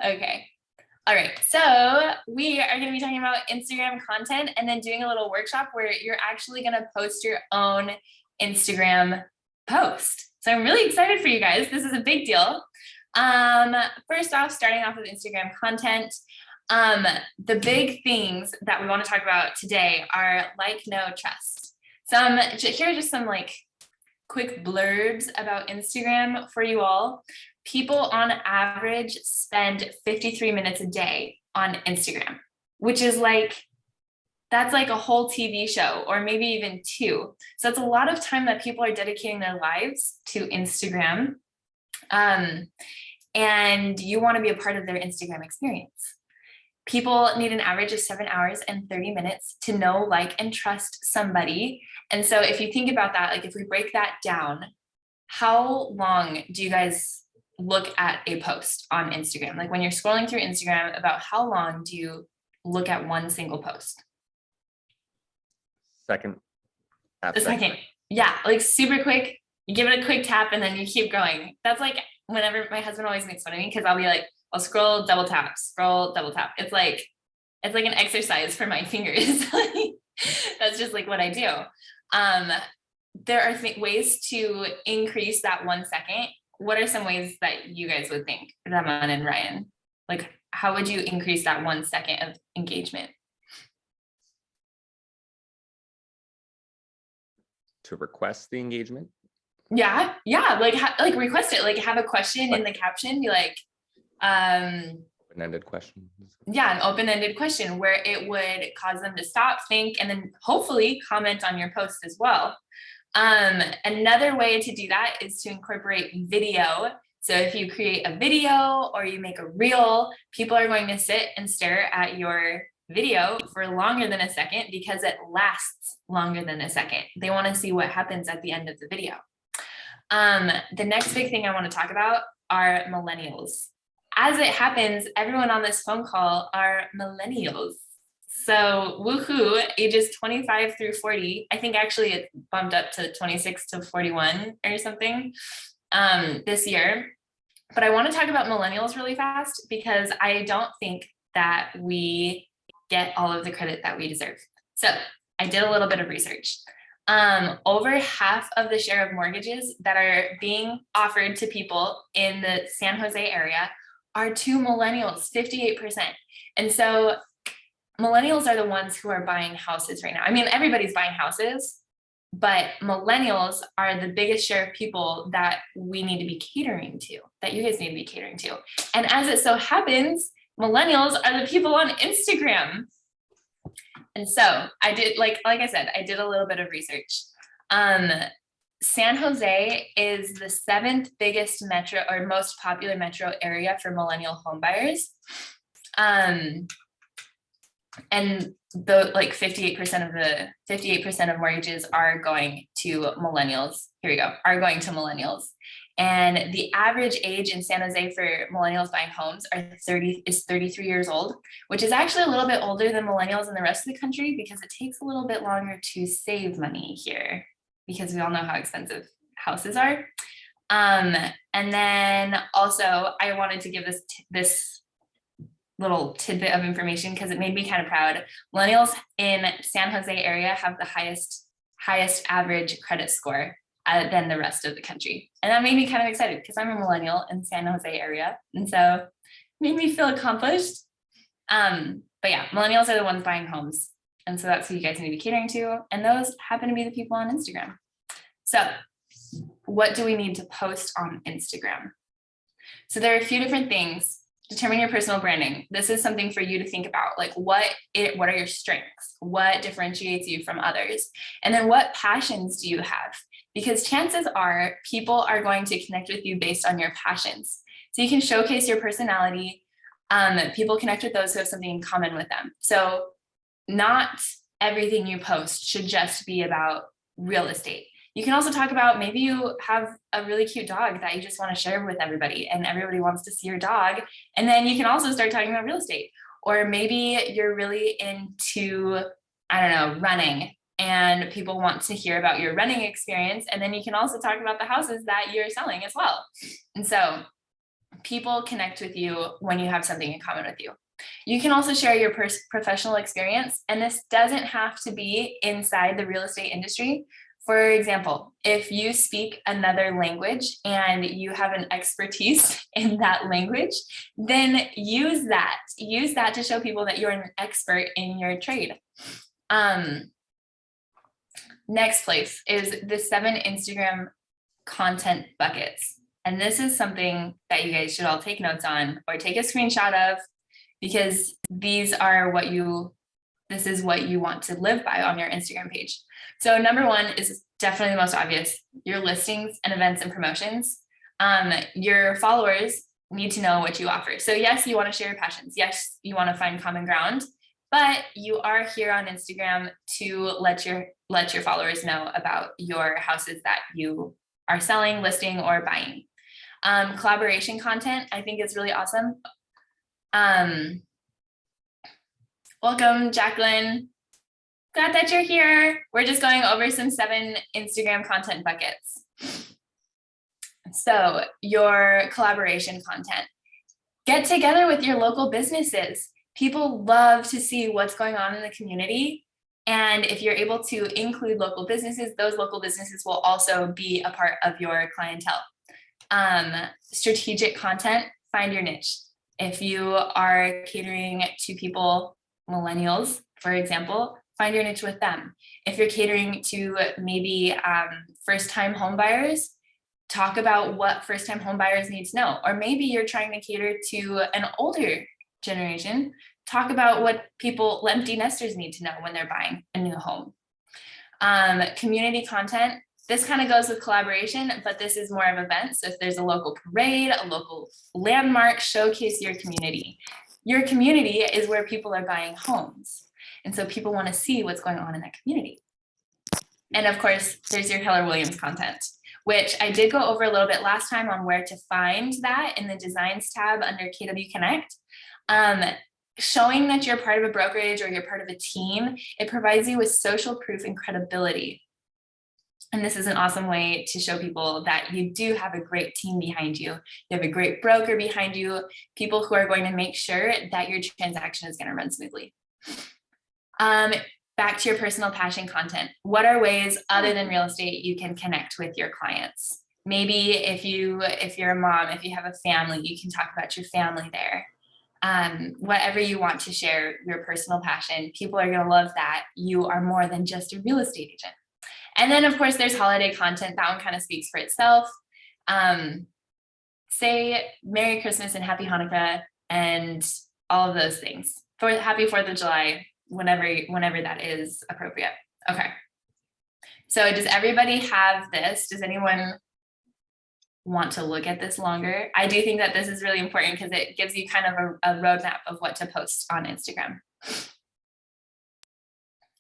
Okay. All right. So we are going to be talking about Instagram content and then doing a little workshop where you're actually going to post your own Instagram post. So I'm really excited for you guys. This is a big deal. First off, starting off with Instagram content. The big things that we want to talk about today are like, know, trust. Here are just some like quick blurbs about Instagram for you all. People on average spend 53 minutes a day on Instagram, which is like, that's like a whole TV show or maybe even two. So it's a lot of time that people are dedicating their lives to Instagram. And you want to be a part of their Instagram experience. People need an average of 7 hours and 30 minutes to know, like, and trust somebody. And so if you think about that, like if we break that down, how long do you guys look at a post on Instagram? Like when you're scrolling through Instagram, about how long do you look at one single post? Second. A second. Yeah, like super quick. You give it a quick tap and then you keep going. That's like whenever my husband always makes fun of me because I'll be like, I'll scroll, double tap, scroll, double tap. It's like an exercise for my fingers. That's just like what I do. There are ways to increase that 1 second. What are some ways that you guys would think, Raman and Ryan? Like, how would you increase that 1 second of engagement? To request the engagement? Yeah, like request it. Like have a question in the caption. Be like, open-ended question. Yeah, an open-ended question where it would cause them to stop, think, and then hopefully comment on your post as well. Another way to do that is to incorporate video. So if you create a video or you make a reel, people are going to sit and stare at your video for longer than a second because it lasts longer than a second. They want to see what happens at the end of the video. The next big thing I want to talk about are millennials. As it happens, everyone on this phone call are millennials. So woohoo, ages 25 through 40. I think actually it bumped up to 26 to 41 or something this year. But I want to talk about millennials really fast because I don't think that we get all of the credit that we deserve. So I did a little bit of research. Over half of the share of mortgages that are being offered to people in the San Jose area are to millennials, 58%. And so millennials are the ones who are buying houses right now. I mean, everybody's buying houses, but millennials are the biggest share of people that we need to be catering to, that you guys need to be catering to. And as it so happens, millennials are the people on Instagram. And so I did, like I said, I did a little bit of research. San Jose is the 7th biggest metro or most popular metro area for millennial homebuyers. And the like 58% of mortgages are going to millennials. Here we go, are going to millennials. And the average age in San Jose for millennials buying homes is 33 years old, which is actually a little bit older than millennials in the rest of the country because it takes a little bit longer to save money here because we all know how expensive houses are. And then also I wanted to give this little tidbit of information because it made me kind of proud. Millennials in San Jose area have the highest average credit score than the rest of the country. And that made me kind of excited because I'm a millennial in San Jose area. And so it made me feel accomplished. But yeah, millennials are the ones buying homes. And so that's who you guys need to be catering to. And those happen to be the people on Instagram. So what do we need to post on Instagram? So there are a few different things. Determine your personal branding. This is something for you to think about. Like what are your strengths? What differentiates you from others? And then what passions do you have? Because chances are people are going to connect with you based on your passions. So you can showcase your personality. People connect with those who have something in common with them. So not everything you post should just be about real estate. You can also talk about maybe you have a really cute dog that you just want to share with everybody and everybody wants to see your dog. And then you can also start talking about real estate. Or maybe you're really into, I don't know, running and people want to hear about your running experience. And then you can also talk about the houses that you're selling as well. And so people connect with you when you have something in common with you. You can also share your professional experience, and this doesn't have to be inside the real estate industry. For example, if you speak another language and you have an expertise in that language, then use that to show people that you're an expert in your trade. Next place is the 7 Instagram content buckets. And this is something that you guys should all take notes on or take a screenshot of, because this is what you want to live by on your Instagram page. So number 1 is definitely the most obvious, your listings and events and promotions. Your followers need to know what you offer. So yes, you want to share your passions. Yes, you want to find common ground, but you are here on Instagram to let your followers know about your houses that you are selling, listing, or buying. Collaboration content, I think, is really awesome. Welcome, Jacqueline. Glad that you're here. We're just going over some 7 Instagram content buckets. So your collaboration content. Get together with your local businesses. People love to see what's going on in the community. And if you're able to include local businesses, those local businesses will also be a part of your clientele. Strategic content, find your niche. If you are catering to people, millennials, for example, find your niche with them. If you're catering to maybe first-time home buyers, talk about what first-time home buyers need to know. Or maybe you're trying to cater to an older generation, talk about what empty nesters need to know when they're buying a new home. Community content, this kind of goes with collaboration, but this is more of events. So if there's a local parade, a local landmark, showcase your community. Your community is where people are buying homes. And so people want to see what's going on in that community. And of course, there's your Keller Williams content, which I did go over a little bit last time on where to find that in the designs tab under KW Connect. Showing that you're part of a brokerage or you're part of a team, it provides you with social proof and credibility. And this is an awesome way to show people that you do have a great team behind you. You have a great broker behind you, people who are going to make sure that your transaction is going to run smoothly. Back to your personal passion content. What are ways other than real estate you can connect with your clients? Maybe if you're a mom, if you have a family, you can talk about your family there. Whatever you want to share, your personal passion, people are going to love that. You are more than just a real estate agent. And then of course there's holiday content. That one kind of speaks for itself. Say Merry Christmas and Happy Hanukkah and all of those things. Happy 4th of July, whenever that is appropriate. Okay. So does everybody have this? Does anyone want to look at this longer? I do think that this is really important because it gives you kind of a roadmap of what to post on Instagram.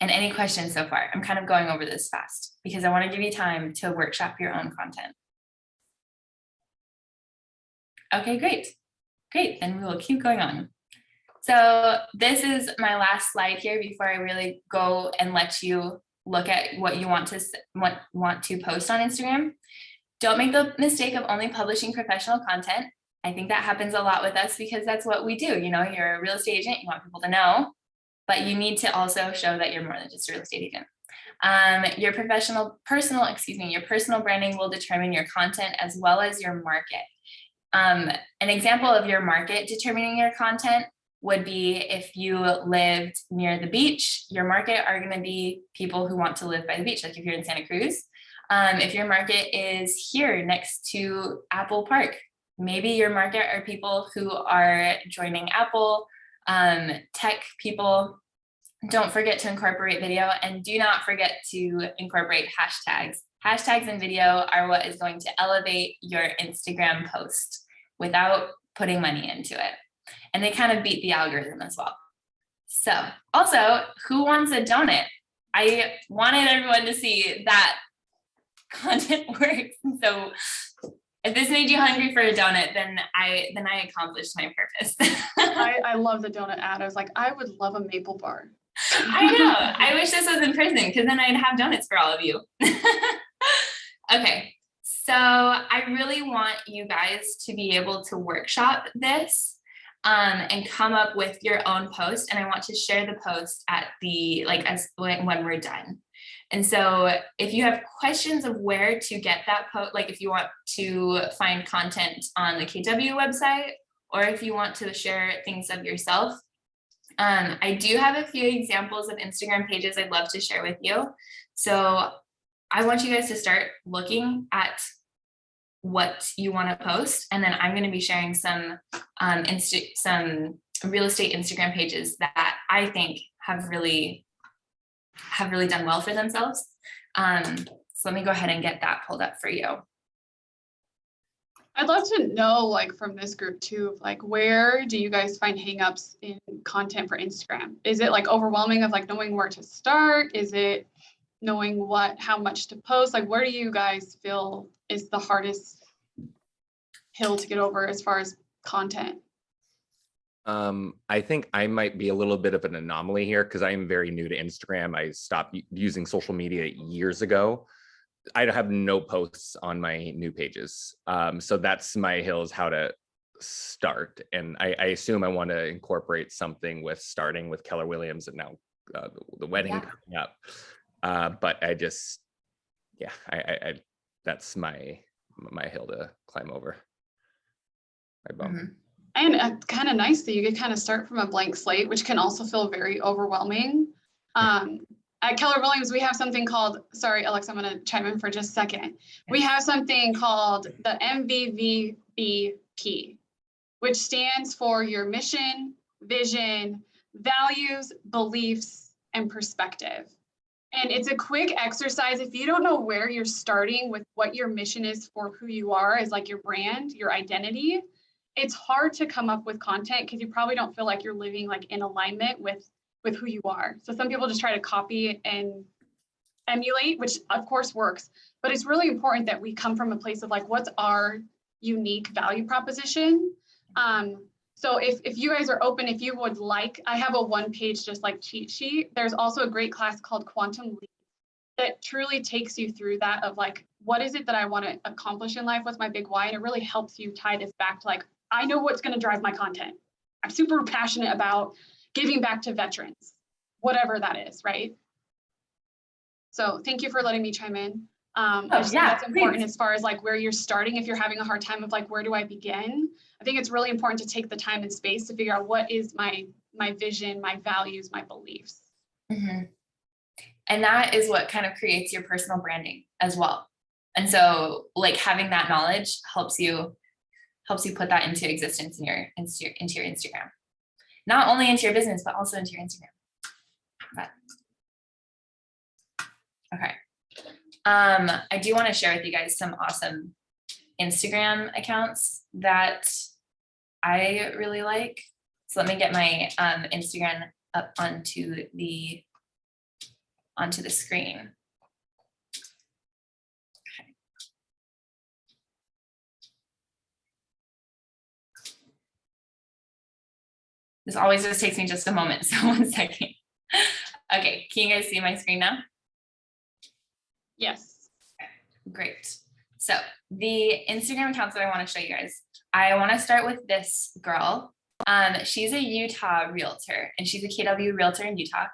And any questions so far? I'm kind of going over this fast because I want to give you time to workshop your own content. Okay, great. Great, then we will keep going on. So this is my last slide here before I really go and let you look at what you want to post on Instagram. Don't make the mistake of only publishing professional content. I think that happens a lot with us because that's what we do. You know, you're a real estate agent, you want people to know, but you need to also show that you're more than just a real estate agent. Your personal branding will determine your content as well as your market. An example of your market determining your content would be if you lived near the beach, your market are going to be people who want to live by the beach, like if you're in Santa Cruz. If your market is here next to Apple Park, maybe your market are people who are joining Apple, tech people. Don't forget to incorporate video, and do not forget to incorporate hashtags. Hashtags and video are what is going to elevate your Instagram post without putting money into it. And they kind of beat the algorithm as well. So also, who wants a donut? I wanted everyone to see that content works. So if this made you hungry for a donut, then I accomplished my purpose. I love the donut ad. I was like, I would love a maple bar. I know. I wish this was in person because then I'd have donuts for all of you. Okay, So I really want you guys to be able to workshop this and come up with your own post. And I want to share the post at the, like, as when we're done. And so if you have questions of where to get that post, like if you want to find content on the KW website, or if you want to share things of yourself, I do have a few examples of Instagram pages I'd love to share with you. So I want you guys to start looking at what you want to post, and then I'm going to be sharing some some real estate Instagram pages that I think have really done well for themselves. So let me go ahead and get that pulled up for you. I'd love to know, like, from this group too, like, where do you guys find hangups in content for Instagram? Is it like overwhelming of like knowing where to start? Is it knowing how much to post? Like, where do you guys feel is the hardest hill to get over as far as content? I think I might be a little bit of an anomaly here because I am very new to Instagram. I stopped using social media years ago. I have no posts on my new pages. So that's my hill, is how to start. And I assume I want to incorporate something with starting with Keller Williams and now the wedding coming up. But I just, yeah, I that's my hill to climb over. My bump. Mm-hmm. And kind of nice that you could kind of start from a blank slate, which can also feel very overwhelming. At Keller Williams, we have something called, sorry, Alexa, I'm going to chime in for just a second. We have something called the MVVBP, which stands for your mission, vision, values, beliefs, and perspective. And it's a quick exercise. If you don't know where you're starting with what your mission is for who you are as like your brand, your identity, it's hard to come up with content because you probably don't feel like you're living like in alignment with who you are. So some people just try to copy and emulate, which of course works, but it's really important that we come from a place of like, what's our unique value proposition? So if you guys are open, if you would like, I have a 1-page just like cheat sheet. There's also a great class called Quantum Leap that truly takes you through that of like, what is it that I want to accomplish in life? What's my big why? And it really helps you tie this back to like, I know what's going to drive my content. I'm super passionate about giving back to veterans, whatever that is, right? So thank you for letting me chime in. I just think that's important as far as like where you're starting. If you're having a hard time of like, where do I begin? I think it's really important to take the time and space to figure out what is my vision, my values, my beliefs. Mm-hmm. And that is what kind of creates your personal branding as well. And so like having that knowledge helps you put that into existence in your Instagram. Not only into your business, but also into your Instagram. Okay. I do want to share with you guys some awesome Instagram accounts that I really like. So let me get my Instagram up onto the screen. Okay. This always just takes me just a moment, so 1 second. Okay, can you guys see my screen now? Yes. Great. So the Instagram accounts that I want to show you guys, I want to start with this girl. She's a Utah realtor and she's a KW realtor in Utah.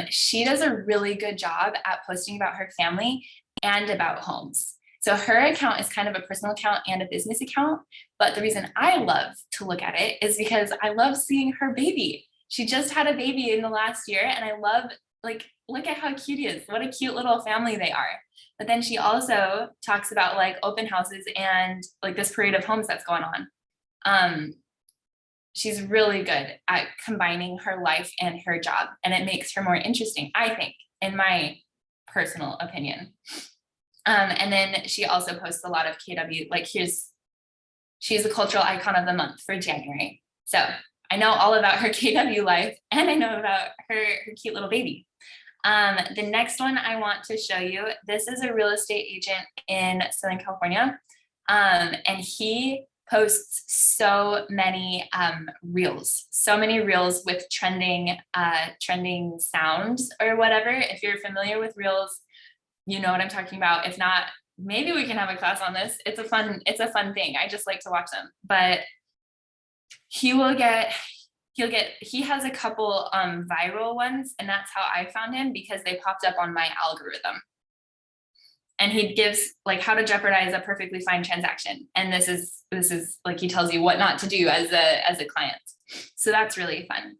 She does a really good job at posting about her family and about homes. So her account is kind of a personal account and a business account. But the reason I love to look at it is because I love seeing her baby. She just had a baby in the last year and I love, like, look at how cute he is. What a cute little family they are. But then she also talks about like open houses and like this parade of homes that's going on. She's really good at combining her life and her job, and it makes her more interesting, I think, in my personal opinion. And then she also posts a lot of KW, like she's the cultural icon of the month for January. So I know all about her KW life and I know about her cute little baby. The next one I want to show you, this is a real estate agent in Southern California. And he posts so many reels with trending sounds or whatever. If you're familiar with reels, you know what I'm talking about. If not, maybe we can have a class on this. It's a fun thing. I just like to watch them, but he has a couple viral ones, and that's how I found him, because they popped up on my algorithm. And he gives like how to jeopardize a perfectly fine transaction. And this is like, he tells you what not to do as a client. So that's really fun.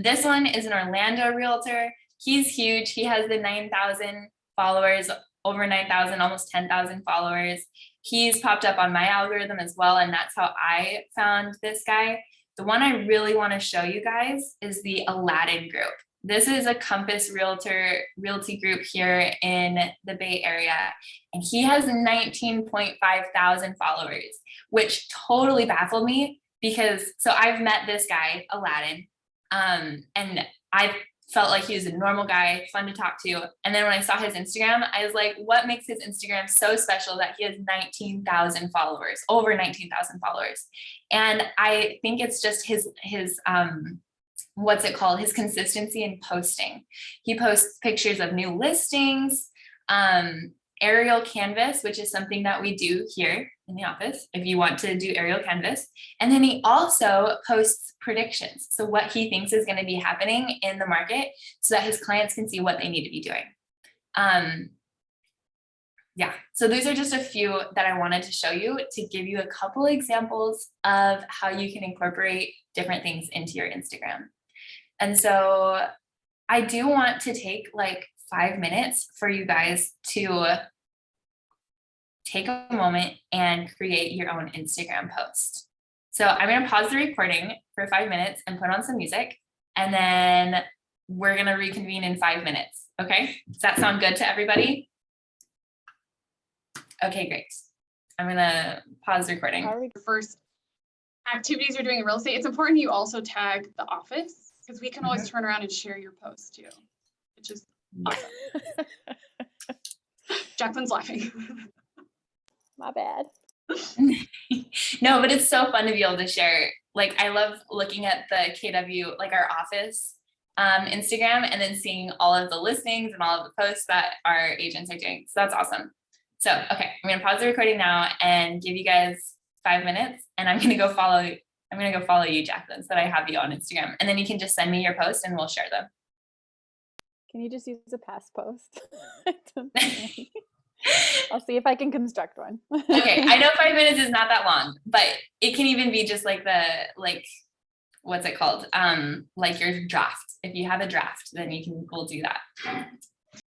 This one is an Orlando realtor. He's huge. He has the 9,000 followers, over 9,000, almost 10,000 followers. He's popped up on my algorithm as well. And that's how I found this guy. The one I really want to show you guys is the Aladdin group. This is a Compass realty group here in the Bay Area. And he has 19.5 thousand followers, which totally baffled me, because so I've met this guy, Aladdin, and I felt like he was a normal guy, fun to talk to. And then when I saw his Instagram, I was like, what makes his Instagram so special that he has 19,000 followers, over 19,000 followers? And I think it's just his what's it called? His consistency in posting. He posts pictures of new listings, aerial canvas, which is something that we do here in the office if you want to do aerial canvas. And then he also posts predictions. So what he thinks is going to be happening in the market, so that his clients can see what they need to be doing. Yeah, so these are just a few that I wanted to show you to give you a couple examples of how you can incorporate different things into your Instagram. And so I do want to take like 5 minutes for you guys to take a moment and create your own Instagram post. So I'm going to pause the recording for 5 minutes and put on some music, and then we're going to reconvene in 5 minutes. Okay, does that sound good to everybody? Okay, great. I'm going to pause recording. First activities you're doing in real estate, it's important you also tag the office, because we can always turn around and share your post too, which is awesome. Jacqueline's laughing. My bad. No, but it's so fun to be able to share. Like, I love looking at the KW, like our office Instagram, and then seeing all of the listings and all of the posts that our agents are doing. So that's awesome. So, okay, I'm going to pause the recording now and give you guys 5 minutes, and I'm going to go follow you, Jacqueline, so that I have you on Instagram, and then you can just send me your post and we'll share them. Can you just use a past post? I'll see if I can construct one. Okay, I know 5 minutes is not that long, but it can even be just like what's it called? Like your draft. If you have a draft, then we'll do that.